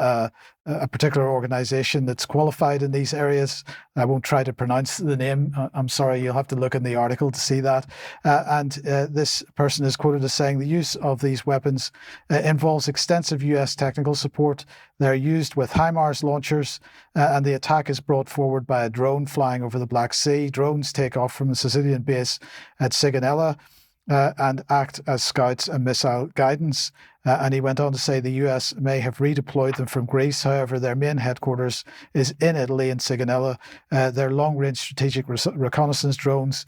a particular organization that's qualified in these areas. I won't try to pronounce the name. I'm sorry, you'll have to look in the article to see that. This person is quoted as saying the use of these weapons involves extensive US technical support. They're used with HIMARS launchers, and the attack is brought forward by a drone flying over the Black Sea. Drones take off from a Sicilian base at Sigonella and act as scouts and missile guidance. And he went on to say the US may have redeployed them from Greece. However, their main headquarters is in Italy, in Sigonella. They're long-range strategic reconnaissance drones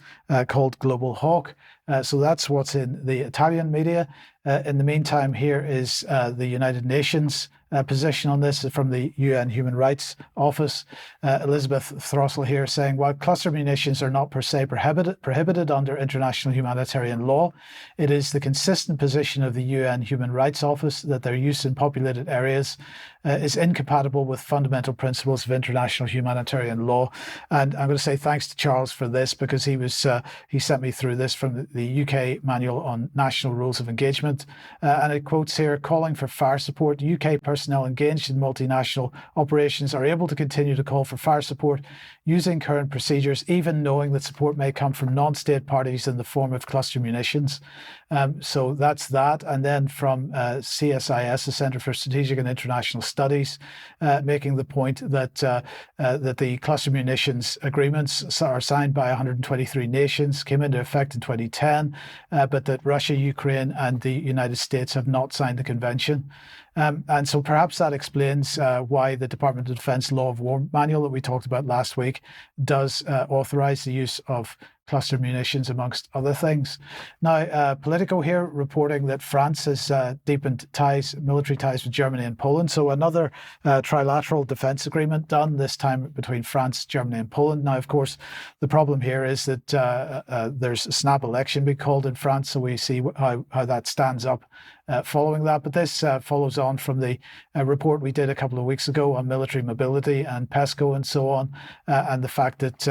called Global Hawk. So that's what's in the Italian media. In the meantime, here is the United Nations position on this from the UN Human Rights Office. Elizabeth Throssell here saying, while cluster munitions are not per se prohibited under international humanitarian law, it is the consistent position of the UN Human Rights Office that their use in populated areas is incompatible with fundamental principles of international humanitarian law. And I'm going to say thanks to Charles for this, because he sent me through this from the UK Manual on National Rules of Engagement. And it quotes here, calling for fire support. UK personnel engaged in multinational operations are able to continue to call for fire support using current procedures, even knowing that support may come from non-state parties in the form of cluster munitions. So that's that. And then from CSIS, the Centre for Strategic and International Studies, making the point that the cluster munitions agreements are signed by 123 nations, came into effect in 2010, but that Russia, Ukraine, and the United States have not signed the convention. And so perhaps that explains why the Department of Defense Law of War Manual that we talked about last week does authorize the use of cluster munitions, amongst other things. Now, Politico here reporting that France has deepened military ties with Germany and Poland. So another trilateral defense agreement done, this time between France, Germany and Poland. Now, of course, the problem here is that there's a snap election being called in France, so we see how that stands up following that. But this follows on from the report we did a couple of weeks ago on military mobility and PESCO and so on, and the fact that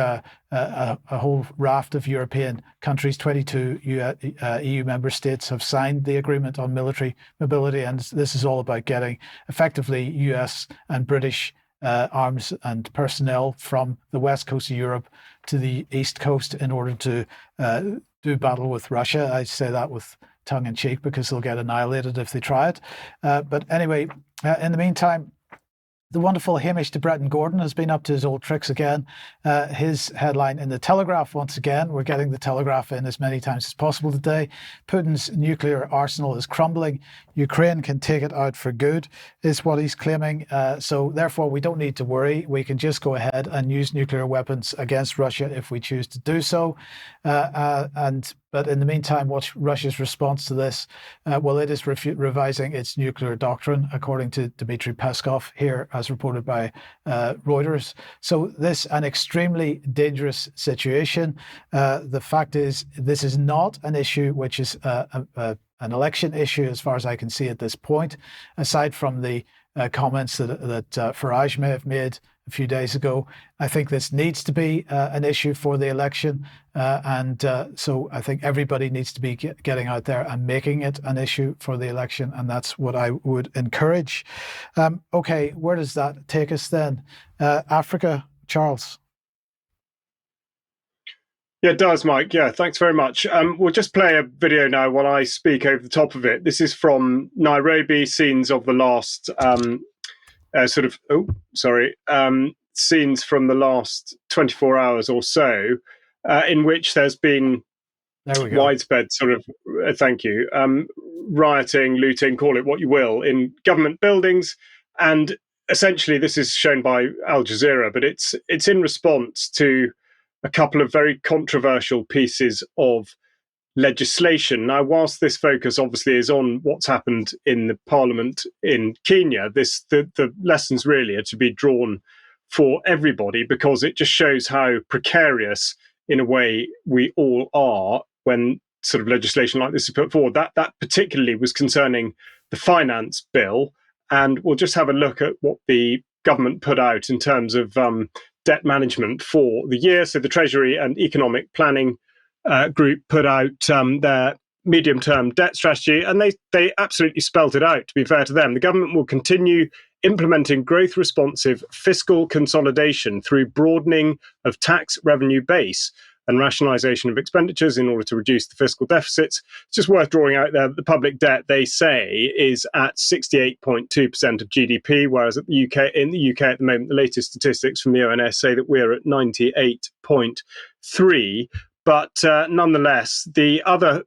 a whole raft of European countries, 22 EU member states, have signed the agreement on military mobility. And this is all about getting effectively US and British arms and personnel from the west coast of Europe to the east coast in order to do battle with Russia. I say that with tongue in cheek because they'll get annihilated if they try it. But anyway, in the meantime, the wonderful Hamish de Bretton Gordon has been up to his old tricks again. His headline in the Telegraph, once again, we're getting the Telegraph in as many times as possible today. Putin's nuclear arsenal is crumbling. Ukraine can take it out for good, is what he's claiming. So therefore, we don't need to worry. We can just go ahead and use nuclear weapons against Russia if we choose to do so. But in the meantime, what's Russia's response to this? Well, it is revising its nuclear doctrine, according to Dmitry Peskov here, as reported by Reuters. So this an extremely dangerous situation. The fact is, this is not an issue which is an election issue, as far as I can see at this point, aside from the comments that Farage may have made a few days ago. I think this needs to be an issue for the election. So I think everybody needs to be getting out there and making it an issue for the election. And that's what I would encourage. Okay, where does that take us then? Africa, Charles. Yeah, it does, Mike. Yeah, thanks very much. We'll just play a video now while I speak over the top of it. This is from Nairobi, scenes of the last scenes from the last 24 hours or so, in which there's been widespread rioting, looting, call it what you will, in government buildings. And essentially this is shown by Al Jazeera, but it's in response to a couple of very controversial pieces of legislation. Now, whilst this focus obviously is on what's happened in the parliament in Kenya, the lessons really are to be drawn for everybody, because it just shows how precarious, in a way, we all are when sort of legislation like this is put forward. That particularly was concerning the finance bill, and we'll just have a look at what the government put out in terms of debt management for the year. So the Treasury and Economic Planning Group put out their medium-term debt strategy, and they absolutely spelt it out, to be fair to them. The government will continue implementing growth-responsive fiscal consolidation through broadening of tax revenue base and rationalisation of expenditures in order to reduce the fiscal deficits. It's just worth drawing out there that the public debt, they say, is at 68.2% of GDP, whereas in the UK at the moment, the latest statistics from the ONS say that we're at 98.3%. But nonetheless, the other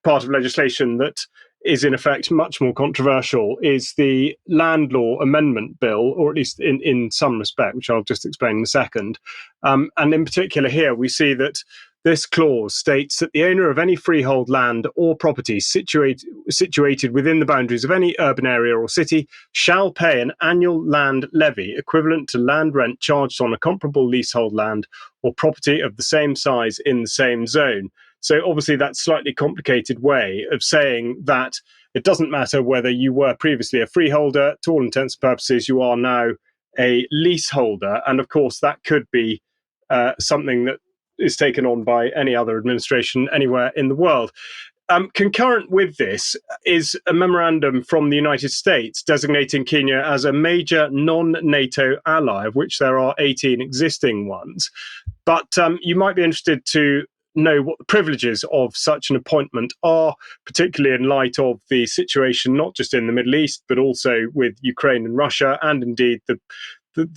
part of legislation that is in effect much more controversial is the Land Law Amendment Bill, or at least in some respect, which I'll just explain in a second. And in particular here, we see that this clause states that the owner of any freehold land or property situated within the boundaries of any urban area or city shall pay an annual land levy equivalent to land rent charged on a comparable leasehold land or property of the same size in the same zone. So obviously that's a slightly complicated way of saying that it doesn't matter whether you were previously a freeholder. To all intents and purposes, you are now a leaseholder. And of course, that could be something that is taken on by any other administration anywhere in the world. Concurrent with this is a memorandum from the United States designating Kenya as a major non-NATO ally, of which there are 18 existing ones. But you might be interested to know what the privileges of such an appointment are, particularly in light of the situation not just in the Middle East, but also with Ukraine and Russia, and indeed the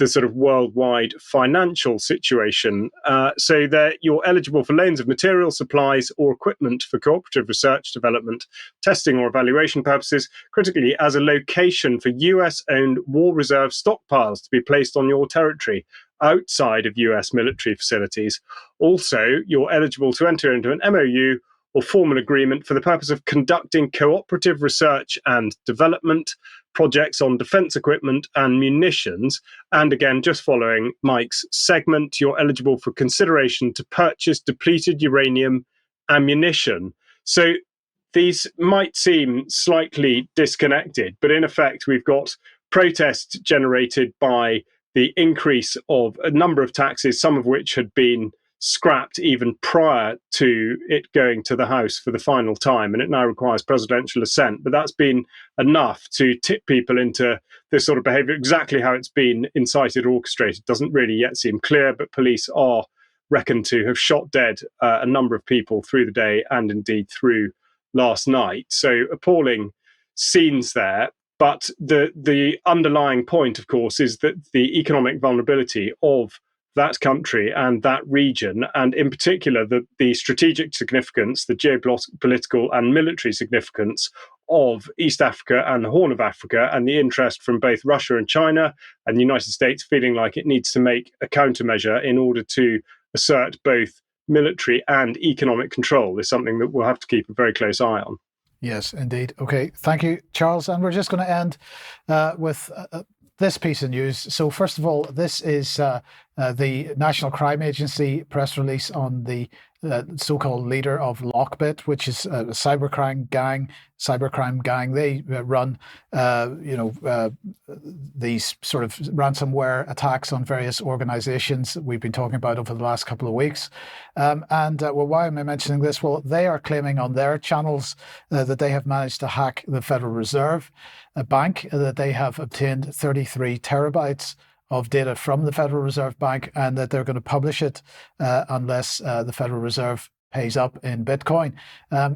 sort of worldwide financial situation. So that you're eligible for loans of material, supplies, or equipment for cooperative research, development, testing, or evaluation purposes, critically as a location for US-owned war reserve stockpiles to be placed on your territory outside of US military facilities. Also, you're eligible to enter into an MOU or formal agreement for the purpose of conducting cooperative research and development projects on defense equipment and munitions. And again, just following Mike's segment, you're eligible for consideration to purchase depleted uranium ammunition. So these might seem slightly disconnected, but in effect, we've got protests generated by the increase of a number of taxes, some of which had been scrapped even prior to it going to the House for the final time, and it now requires presidential assent. But that's been enough to tip people into this sort of behaviour. Exactly how it's been incited or orchestrated doesn't really yet seem clear, but police are reckoned to have shot dead a number of people through the day and indeed through last night. So appalling scenes there. But the underlying point, of course, is that the economic vulnerability of that country and that region, and in particular the strategic significance, the geopolitical and military significance of East Africa and the Horn of Africa, and the interest from both Russia and China and the United States feeling like it needs to make a countermeasure in order to assert both military and economic control, is something that we'll have to keep a very close eye on. Yes, indeed. Okay, thank you, Charles. And we're just going to end with this piece of news. So first of all, this is the National Crime Agency press release on the so-called leader of Lockbit, which is a cybercrime gang. They run, these sort of ransomware attacks on various organizations that we've been talking about over the last couple of weeks. Why am I mentioning this? Well, they are claiming on their channels that they have managed to hack the Federal Reserve Bank, that they have obtained 33 terabytes of data from the Federal Reserve Bank, and that they're going to publish it unless the Federal Reserve pays up in Bitcoin.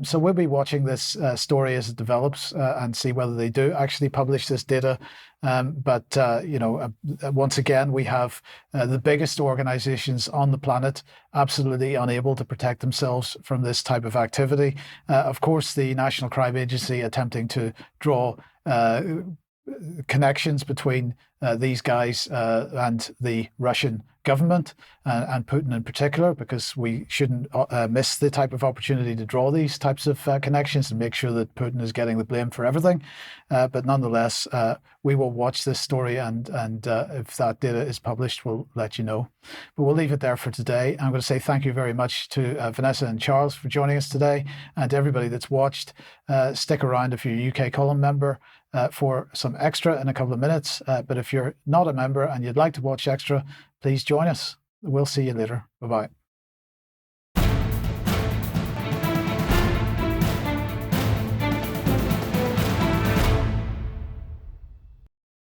So we'll be watching this story as it develops and see whether they do actually publish this data. Once again, we have the biggest organizations on the planet absolutely unable to protect themselves from this type of activity. Of course, the National Crime Agency attempting to draw connections between these guys and the Russian government and Putin in particular, because we shouldn't miss the type of opportunity to draw these types of connections and make sure that Putin is getting the blame for everything. But nonetheless, we will watch this story, and if that data is published, we'll let you know. But we'll leave it there for today. I'm going to say thank you very much to Vanessa and Charles for joining us today, and to everybody that's watched. Stick around if you're a UK column member for some extra in a couple of minutes. But if you're not a member and you'd like to watch extra, please join us. We'll see you later. Bye-bye.